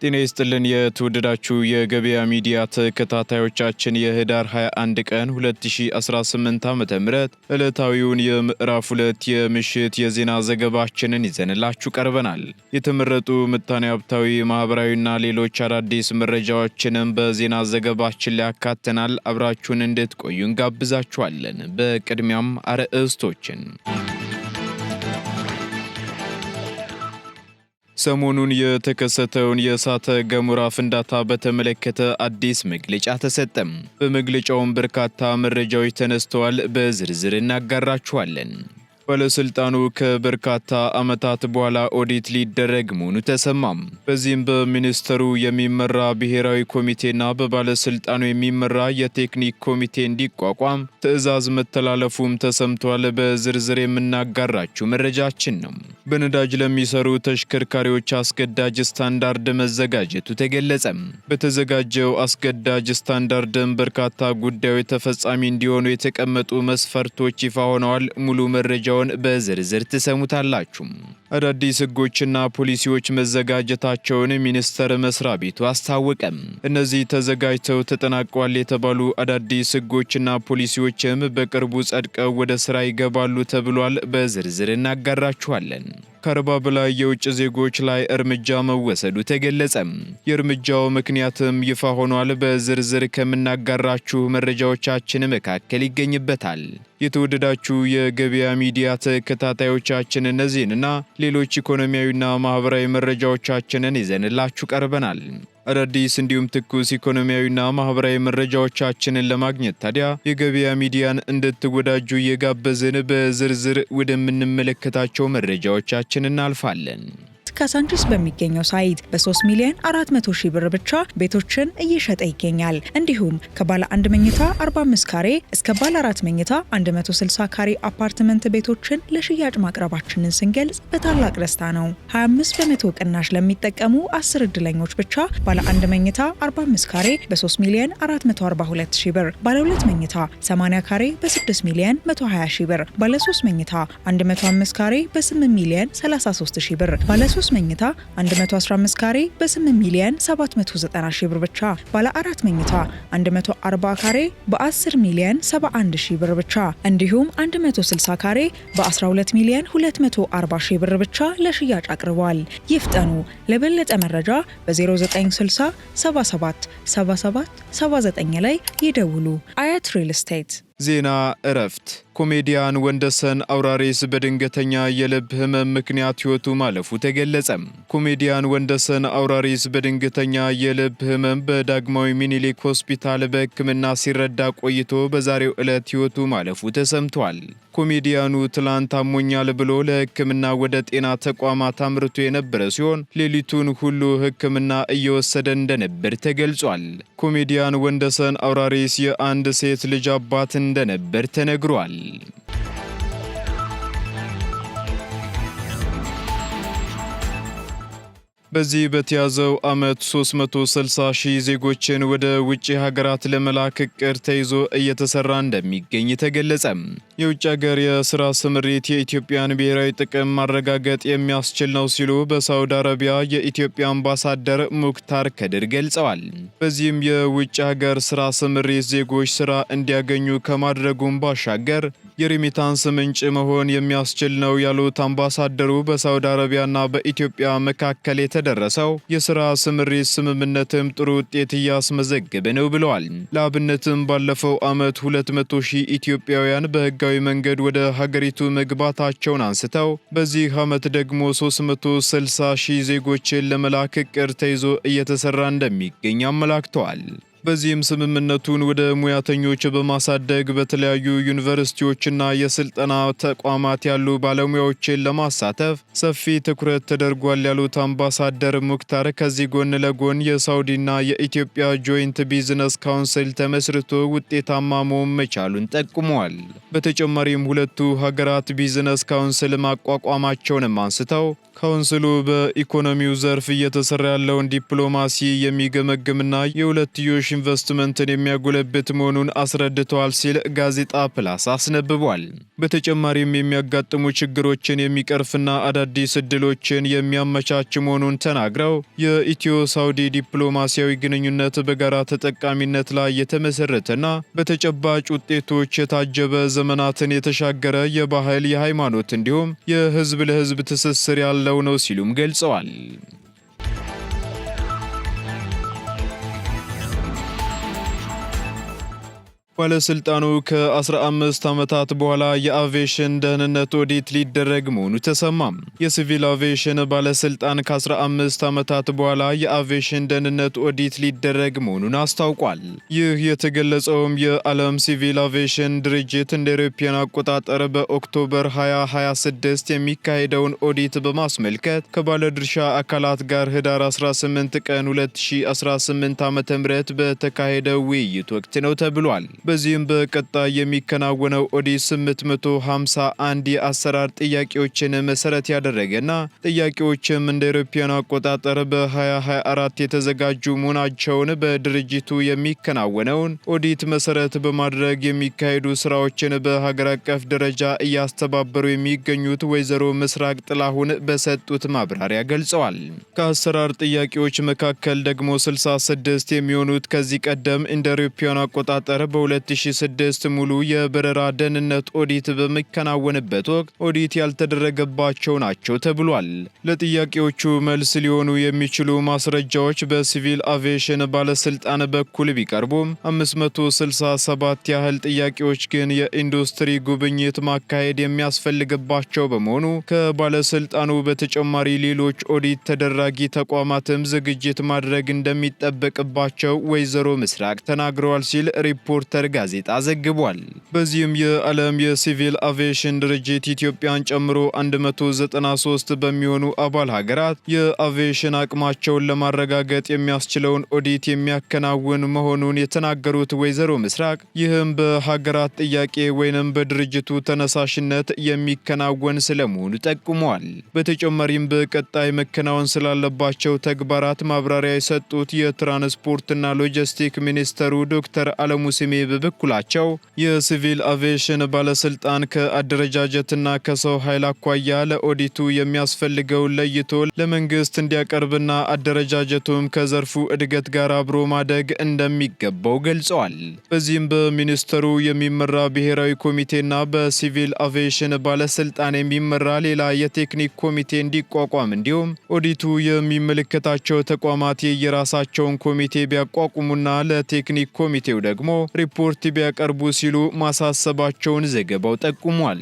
ጤና ይስጥልን የተወደዳችሁ የገበያ ሚዲያ ተከታታዮቻችን የህዳር 21 ቀን 2018 ዓ.ም ዕለታዊውን የምዕራፍ 2 የምሽት የዜና ዘገባችንን ይዘንላችሁ ቀርበናል። የተመረጡ ምጣኔ ሀብታዊ፣ ማህበራዊና ሌሎች አዳዲስ መረጃዎችንም በዜና ዘገባችን ላይ አካተናል። አብራችሁን እንድትቆዩ እንጋብዛችኋለን። በቅድሚያም አርዕስቶችን ሰሞኑን የተከሰተውን የእሳተ ገሞራ ፍንዳታ በተመለከተ አዲስ መግለጫ ተሰጠም። በመግለጫውም በርካታ መረጃዎች ተነስተዋል። በዝርዝር እናጋራችኋለን። ባለስልጣኑ ከበርካታ ዓመታት በኋላ ኦዲት ሊደረግ መሆኑ ተሰማም። በዚህም በሚኒስትሩ የሚመራ ብሔራዊ ኮሚቴና በባለስልጣኑ የሚመራ የቴክኒክ ኮሚቴ እንዲቋቋም ትዕዛዝ መተላለፉም ተሰምቷል። በዝርዝር የምናጋራችሁ መረጃችን ነው። በነዳጅ ለሚሰሩ ተሽከርካሪዎች አስገዳጅ ስታንዳርድ መዘጋጀቱ ተገለጸ። በተዘጋጀው አስገዳጅ ስታንዳርድም በርካታ ጉዳዮች ተፈጻሚ እንዲሆኑ የተቀመጡ መስፈርቶች ይፋ ሆነዋል። ሙሉ መረጃ በዝርዝር ትሰሙታላችሁ። አዳዲስ ህጎችና ፖሊሲዎች መዘጋጀታቸውን ሚኒስቴር መስሪያ ቤቱ አስታወቀም። እነዚህ ተዘጋጅተው ተጠናቀዋል የተባሉ አዳዲስ ህጎችና ፖሊሲዎችም በቅርቡ ጸድቀው ወደ ስራ ይገባሉ ተብሏል። በዝርዝር እናጋራችኋለን። ከ40 በላይ የውጭ ዜጎች ላይ እርምጃ መወሰዱ ተገለጸ። የእርምጃው ምክንያትም ይፋ ሆኗል። በዝርዝር ከምናጋራችሁ መረጃዎቻችን መካከል ይገኝበታል። የተወደዳችሁ የገበያ ሚዲያ ተከታታዮቻችን እነዚህንና ሌሎች ኢኮኖሚያዊና ማህበራዊ መረጃዎቻችንን ይዘንላችሁ ቀርበናል። አዳዲስ እንዲሁም ትኩስ ኢኮኖሚያዊና ማህበራዊ መረጃዎቻችንን ለማግኘት ታዲያ የገበያ ሚዲያን እንድትወዳጁ እየጋበዝን በዝርዝር ወደምንመለከታቸው መረጃዎቻችን እናልፋለን። ካሳንቺስ በሚገኘው ሳይት በ3 ሚሊዮን 400 ሺህ ብር ብቻ ቤቶችን እየሸጠ ይገኛል። እንዲሁም ከባለ 1 መኝታ 45 ካሬ እስከ ባለ 4 መኝታ 160 ካሬ አፓርትመንት ቤቶችን ለሽያጭ ማቅረባችንን ስንገልጽ በታላቅ ደስታ ነው። 25% ቅናሽ ለሚጠቀሙ 10 እድለኞች ብቻ ባለ 1 መኝታ 45 ካሬ በ3 ሚሊዮን 442 ሺህ ብር፣ ባለ 2 መኝታ 80 ካሬ በ6 ሚሊዮን 120 ሺህ ብር፣ ባለ 3 መኝታ 105 ካሬ በ8 ሚሊዮን 33 ሺህ ብር፣ ባለ 3 መኝታ 115 ካሬ በ8 ሚሊዮን 790 ሺህ ብር ብቻ፣ ባለ 4 መኝታ 140 ካሬ በ10 ሚሊዮን 71 ሺህ ብር ብቻ፣ እንዲሁም 160 ካሬ በ12 ሚሊዮን 240 ሺህ ብር ብቻ ለሽያጭ አቅርበዋል። ይፍጠኑ። ለበለጠ መረጃ በ0960 77 77 79 ላይ ይደውሉ። አያት ሪል ስቴት። ዜና እረፍት። ኮሜዲያን ወንደሰን አውራሪስ በድንገተኛ የልብ ህመም ምክንያት ህይወቱ ማለፉ ተገለጸ። ኮሜዲያን ወንደሰን አውራሪስ በድንገተኛ የልብ ህመም በዳግማዊ ሚኒሊክ ሆስፒታል በሕክምና ሲረዳ ቆይቶ በዛሬው ዕለት ህይወቱ ማለፉ ተሰምቷል። ኮሜዲያኑ ትላንት አሞኛል ብሎ ለሕክምና ወደ ጤና ተቋማት አምርቶ የነበረ ሲሆን ሌሊቱን ሁሉ ሕክምና እየወሰደ እንደነበር ተገልጿል። ኮሜዲያን ወንደሰን አውራሪስ የአንድ ሴት ልጅ አባት እንደነበር ተነግሯል። በዚህ በተያዘው ዓመት 360 ሺህ ዜጎችን ወደ ውጭ ሀገራት ለመላክ እቅድ ተይዞ እየተሰራ እንደሚገኝ ተገለጸ። የውጭ ሀገር የስራ ስምሪት የኢትዮጵያን ብሔራዊ ጥቅም ማረጋገጥ የሚያስችል ነው ሲሉ በሳውዲ አረቢያ የኢትዮጵያ አምባሳደር ሙክታር ከድር ገልጸዋል። በዚህም የውጭ ሀገር ስራ ስምሪት ዜጎች ስራ እንዲያገኙ ከማድረጉም ባሻገር የሪሚታንስ ምንጭ መሆን የሚያስችል ነው ያሉት አምባሳደሩ በሳውዲ አረቢያና በኢትዮጵያ መካከል የተደረሰው የስራ ስምሪት ስምምነትም ጥሩ ውጤት እያስመዘገበ ነው ብለዋል። ለአብነትም ባለፈው ዓመት 200 ሺህ ኢትዮጵያውያን በህጋዊ መንገድ ወደ ሀገሪቱ መግባታቸውን አንስተው በዚህ ዓመት ደግሞ 360 ሺህ ዜጎችን ለመላክ እቅድ ተይዞ እየተሰራ እንደሚገኝ አመላክተዋል። በዚህም ስምምነቱን ወደ ሙያተኞች በማሳደግ በተለያዩ ዩኒቨርሲቲዎችና የስልጠና ተቋማት ያሉ ባለሙያዎችን ለማሳተፍ ሰፊ ትኩረት ተደርጓል ያሉት አምባሳደር ሙክታር ከዚህ ጎን ለጎን የሳውዲና የኢትዮጵያ ጆይንት ቢዝነስ ካውንስል ተመስርቶ ውጤታማ መሆን መቻሉን ጠቁመዋል። በተጨማሪም ሁለቱ ሀገራት ቢዝነስ ካውንስል ማቋቋማቸውንም አንስተው ካውንስሉ በኢኮኖሚው ዘርፍ እየተሰራ ያለውን ዲፕሎማሲ የሚገመግምና የሁለትዮሽ ኢንቨስትመንትን የሚያጎለብት መሆኑን አስረድተዋል ሲል ጋዜጣ ፕላስ አስነብቧል። በተጨማሪም የሚያጋጥሙ ችግሮችን የሚቀርፍና አዳዲስ እድሎችን የሚያመቻች መሆኑን ተናግረው የኢትዮ ሳውዲ ዲፕሎማሲያዊ ግንኙነት በጋራ ተጠቃሚነት ላይ የተመሰረተና በተጨባጭ ውጤቶች የታጀበ ዘመናትን የተሻገረ የባህል፣ የሃይማኖት እንዲሁም የህዝብ ለህዝብ ትስስር ያለው ነው ሲሉም ገልጸዋል። ባለስልጣኑ ከ15 ዓመታት በኋላ የአቪዬሽን ደህንነት ኦዲት ሊደረግ መሆኑ ተሰማም። የሲቪል አቪዬሽን ባለስልጣን ከ15 ዓመታት በኋላ የአቪዬሽን ደህንነት ኦዲት ሊደረግ መሆኑን አስታውቋል። ይህ የተገለጸውም የዓለም ሲቪል አቪዬሽን ድርጅት እንደ አውሮፓውያን አቆጣጠር በኦክቶበር 2026 የሚካሄደውን ኦዲት በማስመልከት ከባለድርሻ አካላት ጋር ህዳር 18 ቀን 2018 ዓ.ም በተካሄደው ውይይት ወቅት ነው ተብሏል። በዚህም በቀጣይ የሚከናወነው ኦዲት 851 የአሰራር ጥያቄዎችን መሰረት ያደረገና ጥያቄዎችም እንደ አውሮፓውያን አቆጣጠር በ2024 የተዘጋጁ መሆናቸውን በድርጅቱ የሚከናወነውን ኦዲት መሰረት በማድረግ የሚካሄዱ ስራዎችን በሀገር አቀፍ ደረጃ እያስተባበሩ የሚገኙት ወይዘሮ ምስራቅ ጥላሁን በሰጡት ማብራሪያ ገልጸዋል። ከአሰራር ጥያቄዎች መካከል ደግሞ 66 የሚሆኑት ከዚህ ቀደም እንደ አውሮፓውያን አቆጣጠር በ2006 ሙሉ የበረራ ደህንነት ኦዲት በሚከናወንበት ወቅት ኦዲት ያልተደረገባቸው ናቸው ተብሏል። ለጥያቄዎቹ መልስ ሊሆኑ የሚችሉ ማስረጃዎች በሲቪል አቪዬሽን ባለስልጣን በኩል ቢቀርቡም 567 ያህል ጥያቄዎች ግን የኢንዱስትሪ ጉብኝት ማካሄድ የሚያስፈልግባቸው በመሆኑ ከባለስልጣኑ በተጨማሪ ሌሎች ኦዲት ተደራጊ ተቋማትም ዝግጅት ማድረግ እንደሚጠበቅባቸው ወይዘሮ ምስራቅ ተናግረዋል ሲል ሪፖርተር ጋዜጣ ዘግቧል። በዚህም የዓለም የሲቪል አቪዬሽን ድርጅት ኢትዮጵያን ጨምሮ 193 በሚሆኑ አባል ሀገራት የአቪዬሽን አቅማቸውን ለማረጋገጥ የሚያስችለውን ኦዲት የሚያከናውን መሆኑን የተናገሩት ወይዘሮ ምስራቅ ይህም በሀገራት ጥያቄ ወይንም በድርጅቱ ተነሳሽነት የሚከናወን ስለመሆኑ ጠቁመዋል። በተጨማሪም በቀጣይ መከናወን ስላለባቸው ተግባራት ማብራሪያ የሰጡት የትራንስፖርትና ሎጂስቲክ ሚኒስተሩ ዶክተር አለሙ ስሜ በበኩላቸው የሲቪል አቪዬሽን ባለስልጣን ከአደረጃጀትና ከሰው ኃይል አኳያ ለኦዲቱ የሚያስፈልገውን ለይቶ ለመንግስት እንዲያቀርብና አደረጃጀቱም ከዘርፉ እድገት ጋር አብሮ ማደግ እንደሚገባው ገልጸዋል። በዚህም በሚኒስተሩ የሚመራ ብሔራዊ ኮሚቴና በሲቪል አቪዬሽን ባለስልጣን የሚመራ ሌላ የቴክኒክ ኮሚቴ እንዲቋቋም እንዲሁም ኦዲቱ የሚመለከታቸው ተቋማት የየራሳቸውን ኮሚቴ ቢያቋቁሙና ለቴክኒክ ኮሚቴው ደግሞ ሪፖርት ቢያቀርቡ ሲሉ ማሳሰባቸውን ዘገባው ጠቁሟል።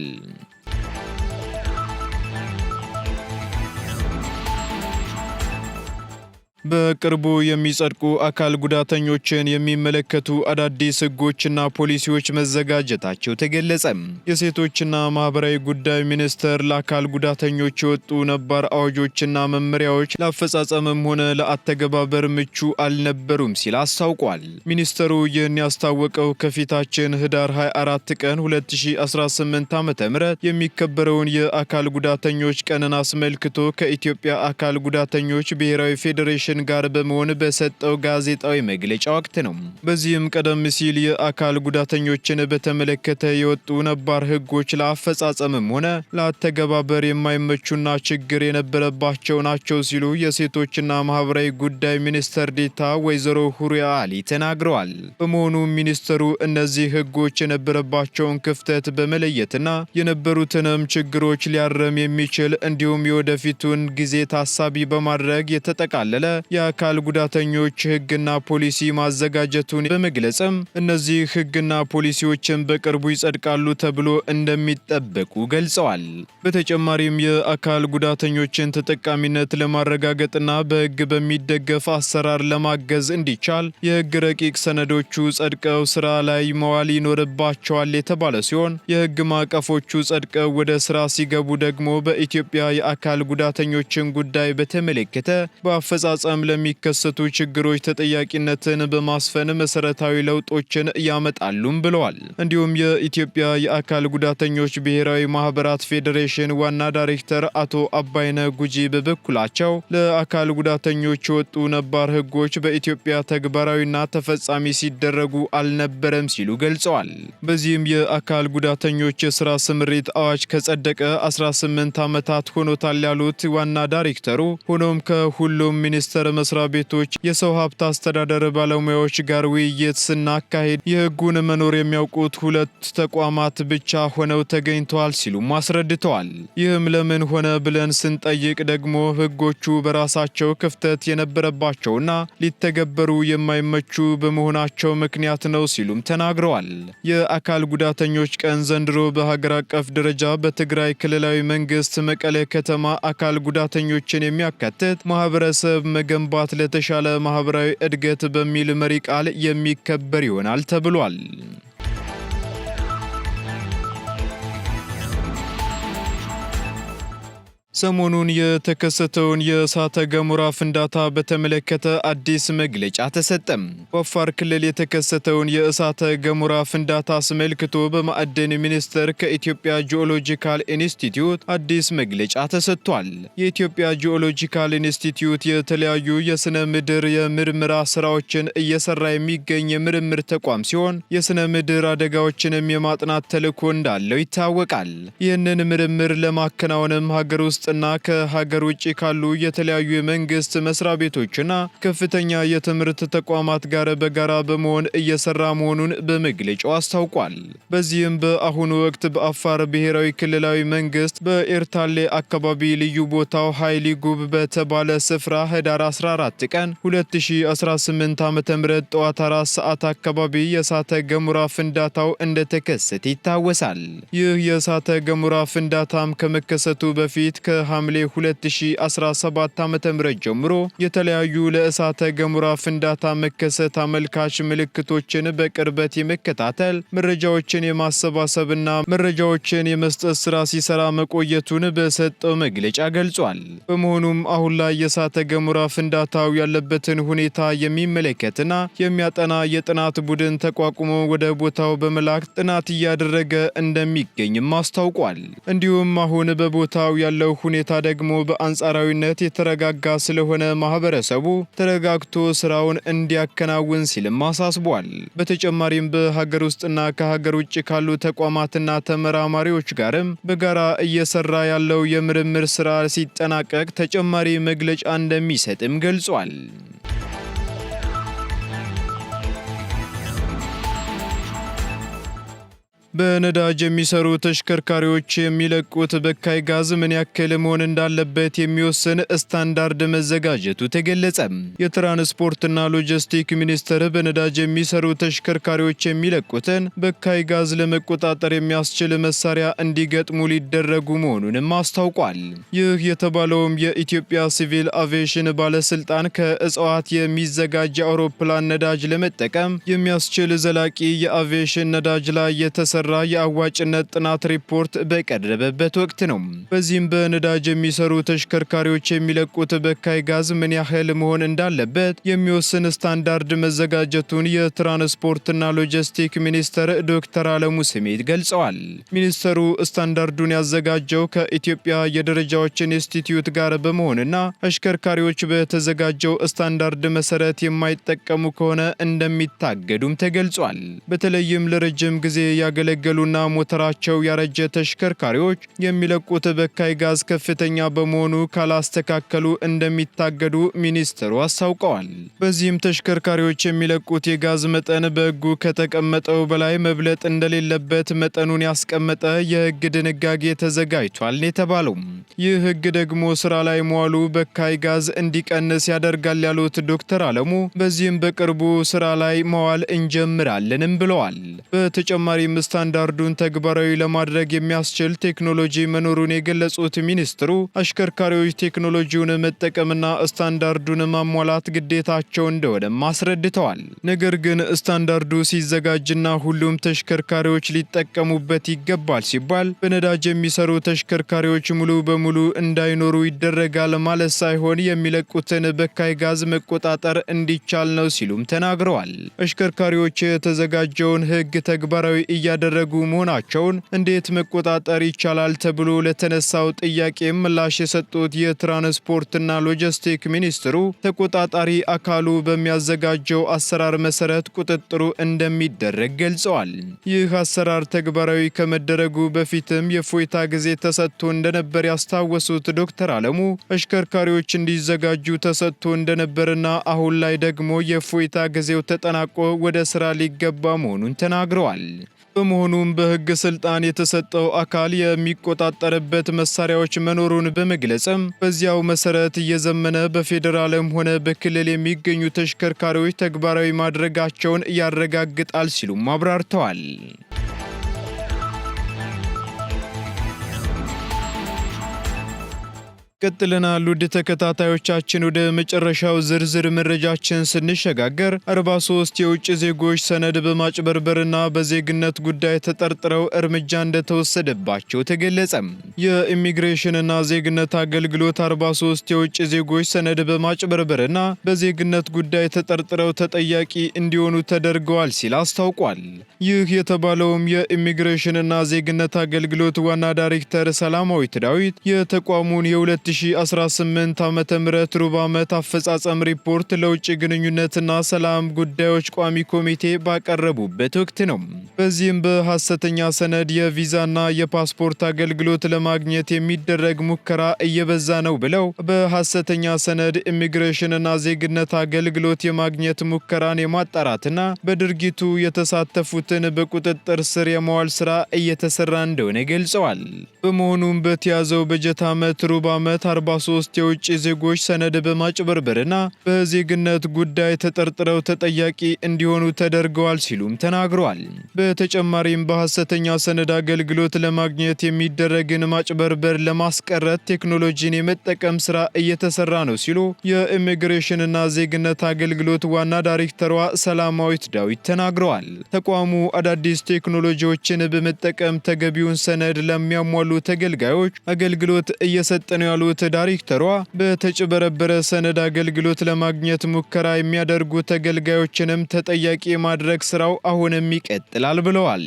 በቅርቡ የሚጸድቁ አካል ጉዳተኞችን የሚመለከቱ አዳዲስ ሕጎችና ፖሊሲዎች መዘጋጀታቸው ተገለጸ። የሴቶችና ማህበራዊ ጉዳይ ሚኒስቴር ለአካል ጉዳተኞች የወጡ ነባር አዋጆችና መመሪያዎች ለአፈጻጸምም ሆነ ለአተገባበር ምቹ አልነበሩም ሲል አስታውቋል። ሚኒስቴሩ ይህን ያስታወቀው ከፊታችን ህዳር 24 ቀን 2018 ዓ.ም የሚከበረውን የአካል ጉዳተኞች ቀንን አስመልክቶ ከኢትዮጵያ አካል ጉዳተኞች ብሔራዊ ፌዴሬሽን ጋር በመሆን በሰጠው ጋዜጣዊ መግለጫ ወቅት ነው። በዚህም ቀደም ሲል የአካል ጉዳተኞችን በተመለከተ የወጡ ነባር ህጎች ለአፈጻጸምም ሆነ ለአተገባበር የማይመቹና ችግር የነበረባቸው ናቸው ሲሉ የሴቶችና ማህበራዊ ጉዳይ ሚኒስትር ዴኤታ ወይዘሮ ሁሪያ አሊ ተናግረዋል። በመሆኑም ሚኒስትሩ እነዚህ ህጎች የነበረባቸውን ክፍተት በመለየትና የነበሩትንም ችግሮች ሊያረም የሚችል እንዲሁም የወደፊቱን ጊዜ ታሳቢ በማድረግ የተጠቃለለ የአካል ጉዳተኞች ህግና ፖሊሲ ማዘጋጀቱን በመግለጽም እነዚህ ህግና ፖሊሲዎችን በቅርቡ ይጸድቃሉ ተብሎ እንደሚጠበቁ ገልጸዋል። በተጨማሪም የአካል ጉዳተኞችን ተጠቃሚነት ለማረጋገጥና በህግ በሚደገፍ አሰራር ለማገዝ እንዲቻል የህግ ረቂቅ ሰነዶቹ ጸድቀው ስራ ላይ መዋል ይኖርባቸዋል የተባለ ሲሆን የህግ ማዕቀፎቹ ጸድቀው ወደ ስራ ሲገቡ ደግሞ በኢትዮጵያ የአካል ጉዳተኞችን ጉዳይ በተመለከተ በአፈጻጸም አፈጻጸም ለሚከሰቱ ችግሮች ተጠያቂነትን በማስፈን መሰረታዊ ለውጦችን ያመጣሉም ብለዋል። እንዲሁም የኢትዮጵያ የአካል ጉዳተኞች ብሔራዊ ማህበራት ፌዴሬሽን ዋና ዳይሬክተር አቶ አባይነ ጉጂ በበኩላቸው ለአካል ጉዳተኞች የወጡ ነባር ህጎች በኢትዮጵያ ተግባራዊና ተፈጻሚ ሲደረጉ አልነበረም ሲሉ ገልጸዋል። በዚህም የአካል ጉዳተኞች የስራ ስምሪት አዋጅ ከጸደቀ 18 ዓመታት ሆኖታል ያሉት ዋና ዳይሬክተሩ፣ ሆኖም ከሁሉም ሚኒስቴር መስሪያ ቤቶች የሰው ሀብት አስተዳደር ባለሙያዎች ጋር ውይይት ስናካሄድ የህጉን መኖር የሚያውቁት 2 ተቋማት ብቻ ሆነው ተገኝተዋል ሲሉም አስረድተዋል። ይህም ለምን ሆነ ብለን ስንጠይቅ ደግሞ ህጎቹ በራሳቸው ክፍተት የነበረባቸውና ሊተገበሩ የማይመቹ በመሆናቸው ምክንያት ነው ሲሉም ተናግረዋል። የአካል ጉዳተኞች ቀን ዘንድሮ በሀገር አቀፍ ደረጃ በትግራይ ክልላዊ መንግስት መቀሌ ከተማ አካል ጉዳተኞችን የሚያካትት ማህበረሰብ መገንባት ለተሻለ ማህበራዊ እድገት በሚል መሪ ቃል የሚከበር ይሆናል ተብሏል። ሰሞኑን የተከሰተውን የእሳተ ገሞራ ፍንዳታ በተመለከተ አዲስ መግለጫ ተሰጠም። በአፋር ክልል የተከሰተውን የእሳተ ገሞራ ፍንዳታ አስመልክቶ በማዕድን ሚኒስቴር ከኢትዮጵያ ጂኦሎጂካል ኢንስቲትዩት አዲስ መግለጫ ተሰጥቷል። የኢትዮጵያ ጂኦሎጂካል ኢንስቲትዩት የተለያዩ የስነ ምድር የምርመራ ስራዎችን እየሰራ የሚገኝ የምርምር ተቋም ሲሆን የስነ ምድር አደጋዎችንም የማጥናት ተልዕኮ እንዳለው ይታወቃል። ይህንን ምርምር ለማከናወንም ሀገር ውስጥ እና ከሀገር ውጭ ካሉ የተለያዩ የመንግስት መስሪያ ቤቶችና ከፍተኛ የትምህርት ተቋማት ጋር በጋራ በመሆን እየሰራ መሆኑን በመግለጫው አስታውቋል። በዚህም በአሁኑ ወቅት በአፋር ብሔራዊ ክልላዊ መንግስት በኤርታሌ አካባቢ ልዩ ቦታው ኃይሊ ጉብ በተባለ ስፍራ ህዳር 14 ቀን 2018 ዓ.ም ጠዋት 4 ሰዓት አካባቢ የእሳተ ገሞራ ፍንዳታው እንደተከሰተ ይታወሳል። ይህ የእሳተ ገሞራ ፍንዳታም ከመከሰቱ በፊት ከሐምሌ 2017 ዓ.ም ጀምሮ የተለያዩ ለእሳተ ገሞራ ፍንዳታ መከሰት አመልካች ምልክቶችን በቅርበት የመከታተል መረጃዎችን የማሰባሰብና መረጃዎችን የመስጠት ስራ ሲሰራ መቆየቱን በሰጠው መግለጫ ገልጿል። በመሆኑም አሁን ላይ የእሳተ ገሞራ ፍንዳታው ያለበትን ሁኔታ የሚመለከትና የሚያጠና የጥናት ቡድን ተቋቁሞ ወደ ቦታው በመላክ ጥናት እያደረገ እንደሚገኝም አስታውቋል። እንዲሁም አሁን በቦታው ያለው ሁኔታ ደግሞ በአንጻራዊነት የተረጋጋ ስለሆነ ማህበረሰቡ ተረጋግቶ ስራውን እንዲያከናውን ሲልም አሳስቧል። በተጨማሪም በሀገር ውስጥና ከሀገር ውጭ ካሉ ተቋማትና ተመራማሪዎች ጋርም በጋራ እየሰራ ያለው የምርምር ስራ ሲጠናቀቅ ተጨማሪ መግለጫ እንደሚሰጥም ገልጿል። በነዳጅ የሚሰሩ ተሽከርካሪዎች የሚለቁት በካይ ጋዝ ምን ያክል መሆን እንዳለበት የሚወስን ስታንዳርድ መዘጋጀቱ ተገለጸ። የትራንስፖርትና ሎጂስቲክ ሚኒስቴር በነዳጅ የሚሰሩ ተሽከርካሪዎች የሚለቁትን በካይ ጋዝ ለመቆጣጠር የሚያስችል መሳሪያ እንዲገጥሙ ሊደረጉ መሆኑንም አስታውቋል። ይህ የተባለውም የኢትዮጵያ ሲቪል አቪዬሽን ባለስልጣን ከእጽዋት የሚዘጋጅ አውሮፕላን ነዳጅ ለመጠቀም የሚያስችል ዘላቂ የአቪዬሽን ነዳጅ ላይ የተሰራ የአዋጭነት ጥናት ሪፖርት በቀረበበት ወቅት ነው። በዚህም በነዳጅ የሚሰሩ ተሽከርካሪዎች የሚለቁት በካይ ጋዝ ምን ያህል መሆን እንዳለበት የሚወስን ስታንዳርድ መዘጋጀቱን የትራንስፖርትና ሎጂስቲክ ሚኒስትር ዶክተር አለሙ ስሜት ገልጸዋል። ሚኒስትሩ ስታንዳርዱን ያዘጋጀው ከኢትዮጵያ የደረጃዎች ኢንስቲትዩት ጋር በመሆንና አሽከርካሪዎች በተዘጋጀው ስታንዳርድ መሰረት የማይጠቀሙ ከሆነ እንደሚታገዱም ተገልጿል። በተለይም ለረጅም ጊዜ ያገለገሉና ሞተራቸው ያረጀ ተሽከርካሪዎች የሚለቁት በካይ ጋዝ ከፍተኛ በመሆኑ ካላስተካከሉ እንደሚታገዱ ሚኒስትሩ አስታውቀዋል። በዚህም ተሽከርካሪዎች የሚለቁት የጋዝ መጠን በሕጉ ከተቀመጠው በላይ መብለጥ እንደሌለበት መጠኑን ያስቀመጠ የሕግ ድንጋጌ ተዘጋጅቷል የተባለው። ይህ ሕግ ደግሞ ስራ ላይ መዋሉ በካይ ጋዝ እንዲቀንስ ያደርጋል ያሉት ዶክተር አለሙ በዚህም በቅርቡ ስራ ላይ መዋል እንጀምራለንም ብለዋል። በተጨማሪም ስታንዳርዱን ተግባራዊ ለማድረግ የሚያስችል ቴክኖሎጂ መኖሩን የገለጹት ሚኒስትሩ አሽከርካሪዎች ቴክኖሎጂውን መጠቀምና ስታንዳርዱን ማሟላት ግዴታቸው እንደሆነም አስረድተዋል። ነገር ግን ስታንዳርዱ ሲዘጋጅና ሁሉም ተሽከርካሪዎች ሊጠቀሙበት ይገባል ሲባል በነዳጅ የሚሰሩ ተሽከርካሪዎች ሙሉ በሙሉ እንዳይኖሩ ይደረጋል ማለት ሳይሆን የሚለቁትን በካይ ጋዝ መቆጣጠር እንዲቻል ነው ሲሉም ተናግረዋል። አሽከርካሪዎች የተዘጋጀውን ሕግ ተግባራዊ እያደረጉ መሆናቸውን እንዴት መቆጣጠር ይቻላል ተብሎ ለተነሳው ጥያቄ ምላሽ የሰጡት የትራንስፖርትና ሎጂስቲክ ሚኒስትሩ ተቆጣጣሪ አካሉ በሚያዘጋጀው አሰራር መሰረት ቁጥጥሩ እንደሚደረግ ገልጸዋል። ይህ አሰራር ተግባራዊ ከመደረጉ በፊትም የፎይታ ጊዜ ተሰጥቶ እንደነበር ያስታወሱት ዶክተር አለሙ አሽከርካሪዎች እንዲዘጋጁ ተሰጥቶ እንደነበርና አሁን ላይ ደግሞ የፎይታ ጊዜው ተጠናቆ ወደ ስራ ሊገባ መሆኑን ተናግረዋል። በመሆኑም በሕግ ስልጣን የተሰጠው አካል የሚቆጣጠርበት መሳሪያዎች መኖሩን በመግለጽም በዚያው መሰረት እየዘመነ በፌዴራልም ሆነ በክልል የሚገኙ ተሽከርካሪዎች ተግባራዊ ማድረጋቸውን ያረጋግጣል ሲሉም አብራርተዋል። ቀጥለናል። ውድ ተከታታዮቻችን ወደ መጨረሻው ዝርዝር መረጃችን ስንሸጋገር 43 የውጭ ዜጎች ሰነድ በማጭበርበርና በዜግነት ጉዳይ ተጠርጥረው እርምጃ እንደተወሰደባቸው ተገለጸ። የኢሚግሬሽንና ዜግነት አገልግሎት 43 የውጭ ዜጎች ሰነድ በማጭበርበርና በዜግነት ጉዳይ ተጠርጥረው ተጠያቂ እንዲሆኑ ተደርገዋል ሲል አስታውቋል። ይህ የተባለውም የኢሚግሬሽንና ዜግነት አገልግሎት ዋና ዳይሬክተር ሰላማዊት ዳዊት የተቋሙን የ2018 ዓመተ ምህረት ሩብ ዓመት አፈጻጸም ሪፖርት ለውጭ ግንኙነትና ሰላም ጉዳዮች ቋሚ ኮሚቴ ባቀረቡበት ወቅት ነው። በዚህም በሐሰተኛ ሰነድ የቪዛና የፓስፖርት አገልግሎት ለማግኘት የሚደረግ ሙከራ እየበዛ ነው ብለው በሐሰተኛ ሰነድ ኢሚግሬሽንና ዜግነት አገልግሎት የማግኘት ሙከራን የማጣራትና በድርጊቱ የተሳተፉትን በቁጥጥር ስር የማዋል ስራ እየተሰራ እንደሆነ ገልጸዋል። በመሆኑም በተያዘው በጀት ዓመት ሩብ ዓመት 43 የውጭ ዜጎች ሰነድ በማጭበርበርና በዜግነት ጉዳይ ተጠርጥረው ተጠያቂ እንዲሆኑ ተደርገዋል ሲሉም ተናግረዋል። በተጨማሪም በሐሰተኛ ሰነድ አገልግሎት ለማግኘት የሚደረግን ማጭበርበር ለማስቀረት ቴክኖሎጂን የመጠቀም ስራ እየተሰራ ነው ሲሉ የኢሚግሬሽንና ዜግነት አገልግሎት ዋና ዳይሬክተሯ ሰላማዊት ዳዊት ተናግረዋል። ተቋሙ አዳዲስ ቴክኖሎጂዎችን በመጠቀም ተገቢውን ሰነድ ለሚያሟሉ ተገልጋዮች አገልግሎት እየሰጠ ነው ያሉት ዳይሬክተሯ በተጭበረበረ ሰነድ አገልግሎት ለማግኘት ሙከራ የሚያደርጉ ተገልጋዮችንም ተጠያቂ የማድረግ ስራው አሁንም ይቀጥላል ብለዋል።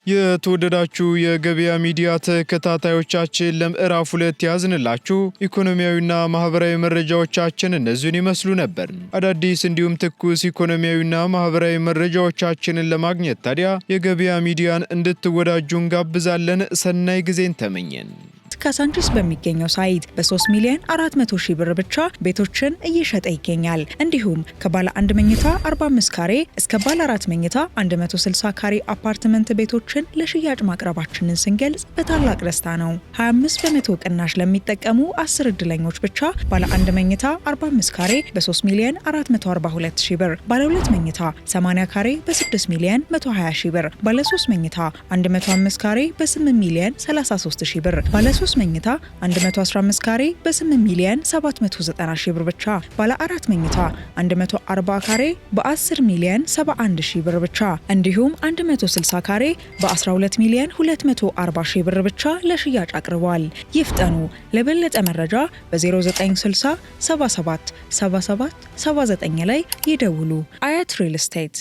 የተወደዳችሁ የገበያ ሚዲያ ተከታታዮቻችን ለምዕራፍ 2 ያዝንላችሁ ኢኮኖሚያዊና ማህበራዊ መረጃዎቻችን እነዚህን ይመስሉ ነበር። አዳዲስ እንዲሁም ትኩስ ኢኮኖሚያዊና ማህበራዊ መረጃዎቻችንን ለማግኘት ታዲያ የገበያ ሚዲያን እንድትወዳጁ እንጋብዛለን። ሰናይ ጊዜን ተመኘን። ካሳንቺስ በሚገኘው ሳይት በ3 ሚሊዮን 400 ሺህ ብር ብቻ ቤቶችን እየሸጠ ይገኛል። እንዲሁም ከባለ 1 መኝታ 45 ካሬ እስከ ባለ 4 መኝታ 160 ካሬ አፓርትመንት ቤቶችን ለሽያጭ ማቅረባችንን ስንገልጽ በታላቅ ደስታ ነው። 25% ቅናሽ ለሚጠቀሙ 10 እድለኞች ብቻ ባለ 1 መኝታ 45 ካሬ በ3 ሚሊዮን 442 ሺህ ብር፣ ባለ 2 መኝታ 80 ካሬ በ6 ሚሊዮን 120 ሺህ ብር፣ ባለ 3 መኝታ 105 ካሬ በ8 ሚሊዮን 33 ሺህ ብር፣ ባለ 3 መኝታ 115 ካሬ በ8 ሚሊዮን 790 ሺህ ብር ብቻ፣ ባለ 4 መኝታ 140 ካሬ በ10 ሚሊዮን 71 ሺህ ብር ብቻ እንዲሁም 160 ካሬ በ12 ሚሊዮን 240 ሺህ ብር ብቻ ለሽያጭ አቅርበዋል። ይፍጠኑ። ለበለጠ መረጃ በ0960 77 77 79 ላይ ይደውሉ። አያት ሪል ስቴት